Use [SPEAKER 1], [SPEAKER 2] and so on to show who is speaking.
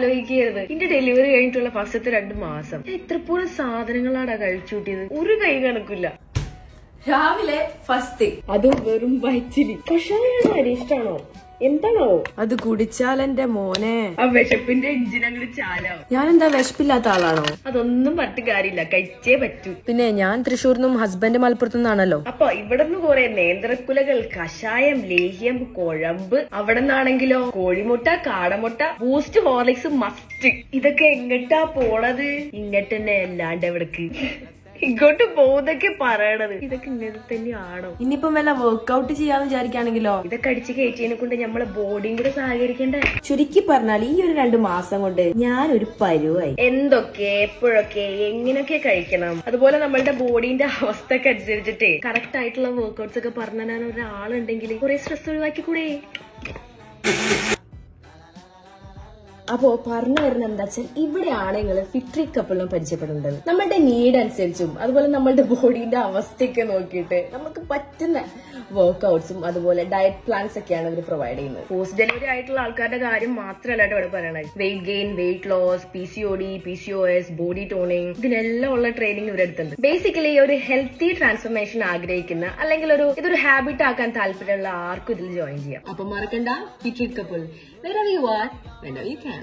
[SPEAKER 1] ആലോചിക്കരുത്. എന്റെ ഡെലിവറി കഴിഞ്ഞിട്ടുള്ള ഫസ്റ്റത്തെ 2 മാസം എത്രപ്പോഴും സാധനങ്ങളാടാ കഴിച്ചുകൂട്ടിയത്, ഒരു കൈ കണക്കില്ല.
[SPEAKER 2] രാവിലെ ഫസ്റ്റ്
[SPEAKER 1] അതും വെറും വയറ്റില്. കഷായാണോ അരിഷ്ടാണോ എന്താണോ
[SPEAKER 2] അത് കുടിച്ചാൽ എന്റെ മോനെ
[SPEAKER 1] ആ വിശപ്പിന്റെ എഞ്ചിനങ്ങൾ ചാലാവും.
[SPEAKER 2] ഞാനെന്താ വിശപ്പില്ലാത്ത ആളാണോ?
[SPEAKER 1] അതൊന്നും പറ്റു കാര്യമില്ല, കഴിച്ചേ പറ്റൂ.
[SPEAKER 2] പിന്നെ ഞാൻ തൃശ്ശൂർന്നും ഹസ്ബൻഡ് മലപ്പുറത്തുനിന്നാണല്ലോ.
[SPEAKER 1] അപ്പൊ ഇവിടുന്ന് കുറെ നേന്ത്രക്കുലകൾ, കഷായം, ലേഹ്യം, കുഴമ്പ്. അവിടെ നിന്നാണെങ്കിലോ കോഴിമുട്ട, കാടമുട്ട, ബൂസ്റ്റ്, ഹോർലിക്സ് മസ്റ്റ്. ഇതൊക്കെ എങ്ങട്ടാ പോണത്? ഇങ്ങോട്ട് തന്നെ, അല്ലാണ്ട് എവിടേക്ക്? ഇങ്ങോട്ട് പോകുന്നൊക്കെ പറയണത്. ഇതൊക്കെ ഇങ്ങനെ തന്നെയാണോ?
[SPEAKER 2] ഇനിയിപ്പം വല്ല വർക്ക്ഔട്ട് ചെയ്യാന്ന് വിചാരിക്കുകയാണെങ്കിലോ?
[SPEAKER 1] ഇതൊക്കെ അടിച്ച് കയറ്റിയതിനെ കൊണ്ട് നമ്മളെ ബോഡിയും കൂടെ സഹകരിക്കണ്ടേ?
[SPEAKER 2] ചുരുക്കി പറഞ്ഞാൽ ഈ ഒരു 2 മാസം കൊണ്ട് ഞാനൊരു പരുവായി.
[SPEAKER 1] എന്തൊക്കെ എപ്പോഴൊക്കെ എങ്ങനെയൊക്കെ കഴിക്കണം, അതുപോലെ നമ്മളുടെ ബോഡീന്റെ അവസ്ഥക്ക് അനുസരിച്ചിട്ട് കറക്റ്റ് ആയിട്ടുള്ള വർക്ക്ഔട്ട്സ് ഒക്കെ പറഞ്ഞു തരാൻ ഒരാളുണ്ടെങ്കിൽ കുറെ സ്ട്രെസ് ഒഴിവാക്കിക്കൂടെ? അപ്പോ പറഞ്ഞു വരുന്നത് എന്താ വെച്ചാൽ, ഇവിടെയാണ് നിങ്ങൾ ഫിട്രി കപ്പിളിനെ പരിചയപ്പെടുന്നത്. നമ്മളുടെ നീഡ് അനുസരിച്ചും അതുപോലെ നമ്മളുടെ ബോഡീന്റെ അവസ്ഥയൊക്കെ നോക്കിയിട്ട് നമുക്ക് പറ്റുന്ന വർക്ക്ഔട്ട്സും അതുപോലെ ഡയറ്റ് പ്ലാൻസ് ഒക്കെയാണ് ഇവർ പ്രൊവൈഡ് ചെയ്യുന്നത്. പോസ്റ്റ് ഡെലിവറി ആയിട്ടുള്ള ആൾക്കാരുടെ കാര്യം മാത്രമല്ല ഇവിടെ പറയണത്. Weight gain, weight loss, PCOD, PCOS, body toning, ഇതിനെല്ലാം ഉള്ള ട്രെയിനിങ് ഇവരെടുത്തുണ്ട്. ബേസിക്കലി ഒരു ഹെൽത്തി ട്രാൻസ്ഫോർമേഷൻ ആഗ്രഹിക്കുന്ന അല്ലെങ്കിൽ ഇതൊരു ഹാബിറ്റ് ആക്കാൻ താല്പര്യമുള്ള ആർക്കും ഇതിൽ ജോയിൻ ചെയ്യാം. അപ്പൊ മറക്കണ്ട, ഫിട്രി couple wherever you are, whenever you can.